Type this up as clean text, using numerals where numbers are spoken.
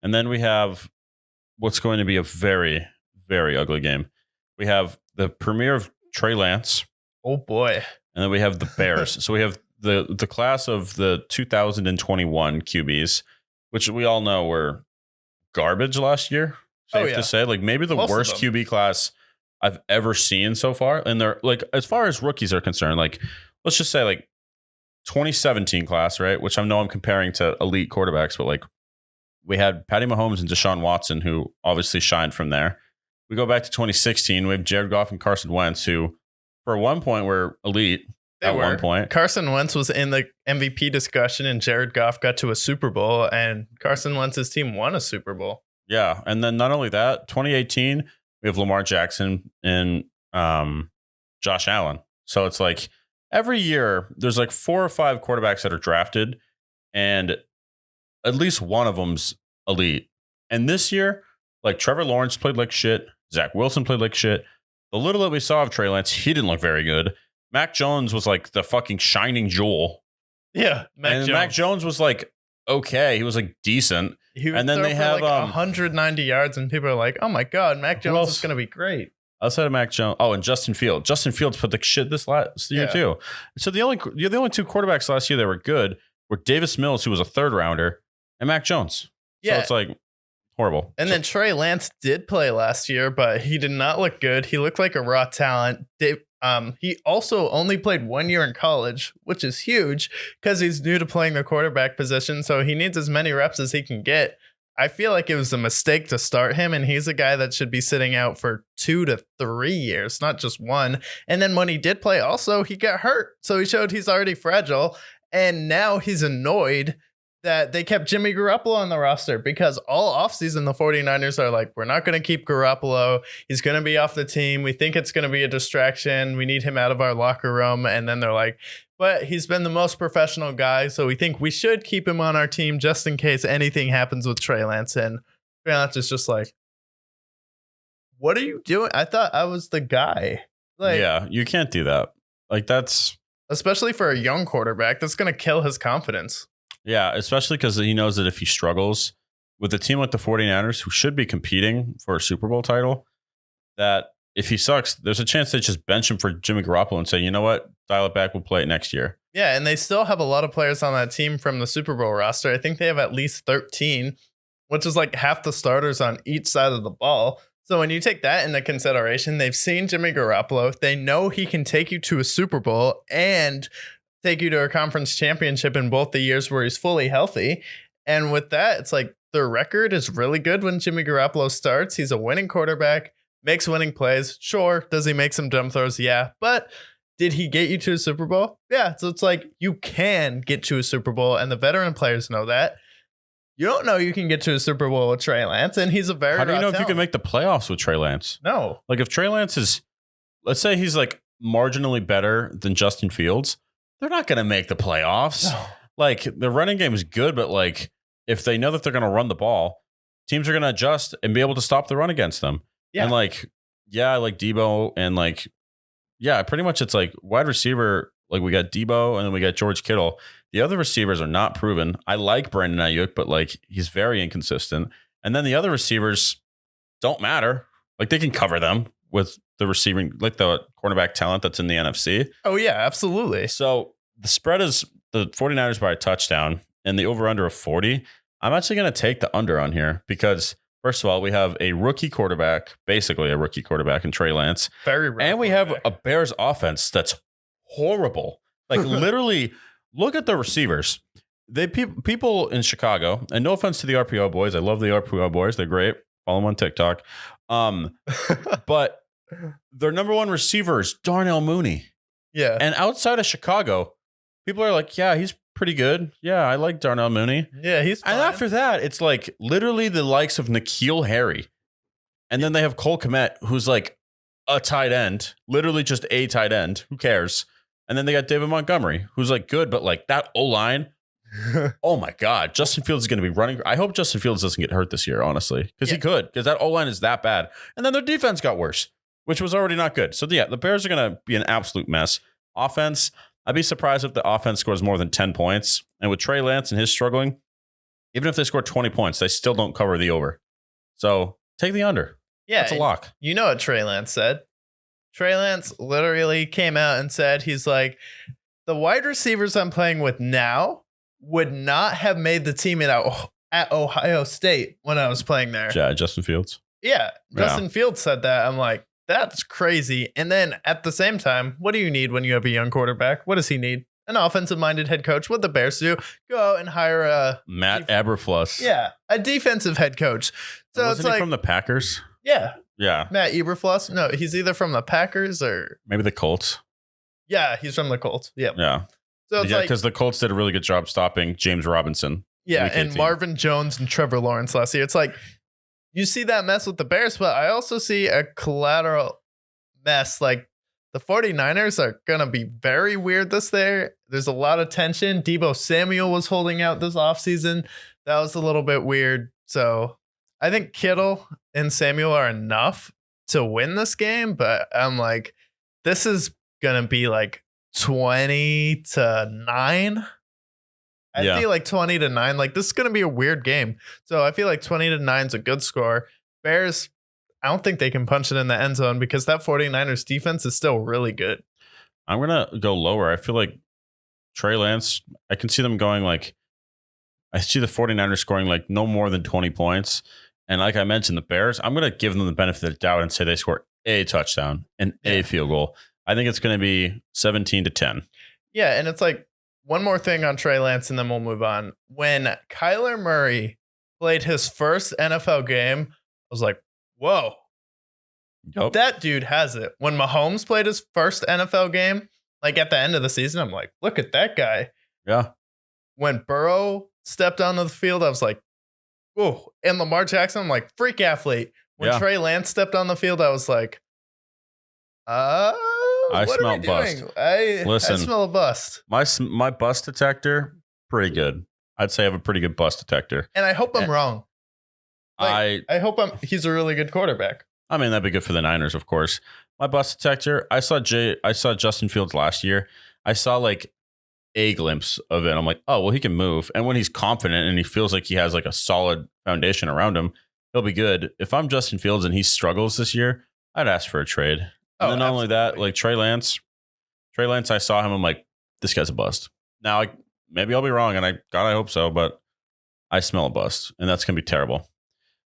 And then we have what's going to be a very, very ugly game. We have the premiere of Trey Lance. Oh boy. And then we have the Bears. So we have the class of the 2021 QBs, which we all know were garbage last year. Safe to say. Like maybe the worst QB class I've ever seen so far. And they're like, as far as rookies are concerned, like let's just say like 2017 class, right? Which I know I'm comparing to elite quarterbacks, but like we had Patty Mahomes and Deshaun Watson, who obviously shined from there. We go back to 2016. We have Jared Goff and Carson Wentz, who for one point were elite. One point. Carson Wentz was in the MVP discussion, and Jared Goff got to a Super Bowl, and Carson Wentz's team won a Super Bowl. Yeah, and then not only that, 2018, we have Lamar Jackson and Josh Allen. So it's like every year there's like 4 or 5 quarterbacks that are drafted, and at least one of them's elite. And this year, like Trevor Lawrence played like shit. Zach Wilson played like shit. The little that we saw of Trey Lance, he didn't look very good. Mac Jones was like the fucking shining jewel. Yeah, Mac Jones was like okay. He was like decent. And then they have like 190 yards, and people are like, "Oh my god, Mac Jones is going to be great." Outside of Mac Jones, and Justin Fields. Justin Fields put the shit this last year too. So the only 2 quarterbacks last year that were good were Davis Mills, who was a 3rd rounder, and Mac Jones. Yeah, so it's like horrible. And then Trey Lance did play last year, but he did not look good. He looked like a raw talent. He also only played 1 year in college, which is huge because he's new to playing the quarterback position. So he needs as many reps as he can get. I feel like it was a mistake to start him, and he's a guy that should be sitting out for 2 to 3 years, not just 1. And then when he did play, also, he got hurt. So he showed he's already fragile. And now he's annoyed that they kept Jimmy Garoppolo on the roster because all offseason the 49ers are like, we're not going to keep Garoppolo. He's going to be off the team. We think it's going to be a distraction. We need him out of our locker room. And then they're like, but he's been the most professional guy, so we think we should keep him on our team just in case anything happens with Trey Lance. And Trey Lance is just like, what are you doing? I thought I was the guy. Like, yeah, you can't do that. Like that's... Especially for a young quarterback, that's going to kill his confidence. Yeah, especially because he knows that if he struggles with a team like the 49ers, who should be competing for a Super Bowl title, that if he sucks, there's a chance they just bench him for Jimmy Garoppolo and say, you know what, dial it back, we'll play it next year. Yeah, and they still have a lot of players on that team from the Super Bowl roster. I think they have at least 13, which is like half the starters on each side of the ball. So when you take that into consideration, they've seen Jimmy Garoppolo. They know he can take you to a Super Bowl and take you to a conference championship in both the years where he's fully healthy. And with that, it's like their record is really good when Jimmy Garoppolo starts. He's a winning quarterback, makes winning plays. Sure. Does he make some dumb throws? Yeah. But did he get you to a Super Bowl? Yeah. So it's like you can get to a Super Bowl, and the veteran players know that. You don't know you can get to a Super Bowl with Trey Lance, and he's a very How do you know talent. if you can make the playoffs with Trey Lance? No. Like if Trey Lance is, let's say he's like marginally better than Justin Fields, they're not going to make the playoffs. No. Like the running game is good, but like if they know that they're going to run the ball, teams are going to adjust and be able to stop the run against them. Yeah. And like, yeah, I like Debo, and like, yeah, pretty much it's like wide receiver. Like we got Debo and then we got George Kittle. The other receivers are not proven. I like Brandon Ayuk, but like he's very inconsistent. And then the other receivers don't matter. Like they can cover them with the receiving, like the cornerback talent that's in the NFC. Oh yeah, absolutely. So the spread is the 49ers by a touchdown and the over under of 40. I'm actually going to take the under on here because first of all, we have a rookie quarterback, basically a rookie quarterback in Trey Lance. And we have a Bears offense that's horrible. Like literally look at the receivers. People in Chicago, and no offense to the RPO boys. I love the RPO boys. They're great. Follow them on TikTok. But their number one receiver is Darnell Mooney. Yeah. And outside of Chicago, people are like, yeah, he's pretty good. Yeah, I like Darnell Mooney. Yeah, he's fine. And after that, it's like literally the likes of N'Keal Harry. And then they have Cole Kmet, who's like a tight end, literally just a tight end. Who cares? And then they got David Montgomery, who's like good, but like that O-line, oh my God, Justin Fields is going to be running. I hope Justin Fields doesn't get hurt this year, honestly, because he could, because that O-line is that bad. And then their defense got worse, which was already not good. So yeah, the Bears are going to be an absolute mess. Offense, I'd be surprised if the offense scores more than 10 points. And with Trey Lance and his struggling, Even if they score 20 points, they still don't cover the over. So take the under. Yeah, That's a lock. You know what Trey Lance said? Trey Lance literally came out and said, he's like, the wide receivers I'm playing with now would not have made the team at Ohio State when I was playing there. Yeah, Justin Fields. Yeah, Justin Fields said that. I'm like, that's crazy. And then at the same time, what do you need when you have a young quarterback? What does he need? An offensive-minded head coach. What the Bears do? Go out and hire a Matt Eberflus. Yeah, a defensive head coach. So Wasn't it's he from the Packers? Yeah. Yeah. Matt Eberflus. No, he's either from the Packers or maybe the Colts. Yeah, he's from the Colts. Yep. Yeah. So it's because the Colts did a really good job stopping James Robinson. Yeah, and Marvin Jones and Trevor Lawrence last year. It's like you see that mess with the Bears, but I also see a collateral mess. Like the 49ers are going to be very weird this year. There's a lot of tension. Deebo Samuel was holding out this offseason. That was a little bit weird. So I think Kittle and Samuel are enough to win this game, but I'm like, this is going to be like 20-9. I feel like 20-9. Like this is going to be a weird game. So I feel like 20-9 is a good score. Bears, I don't think they can punch it in the end zone because that 49ers defense is still really good. I'm going to go lower. I feel like Trey Lance, I can see them going like, I see the 49ers scoring like no more than 20 points. And like I mentioned, the Bears, I'm going to give them the benefit of the doubt and say they score a touchdown and a field goal. I think it's going to be 17-10. Yeah, and it's like one more thing on Trey Lance and then we'll move on. When Kyler Murray played his first NFL game, I was like, whoa, that dude has it. When Mahomes played his first NFL game, like at the end of the season, I'm like, look at that guy. Yeah. When Burrow stepped onto the field, I was like, whoa. And Lamar Jackson, I'm like, freak athlete. When Trey Lance stepped on the field, I was like, I smell bust. Listen, I smell a bust. My bust detector, pretty good. I'd say I have a pretty good bust detector. And I hope I'm wrong. Like, I hope he's a really good quarterback. I mean, that'd be good for the Niners, of course. My bust detector, I saw Justin Fields last year. I saw like a glimpse of it. I'm like, oh, well, he can move. And when he's confident and he feels like he has like a solid foundation around him, he'll be good. If I'm Justin Fields and he struggles this year, I'd ask for a trade. And then not only that, like Trey Lance, I saw him. I'm like, this guy's a bust. Now, maybe I'll be wrong, and I hope so, but I smell a bust, and that's gonna be terrible.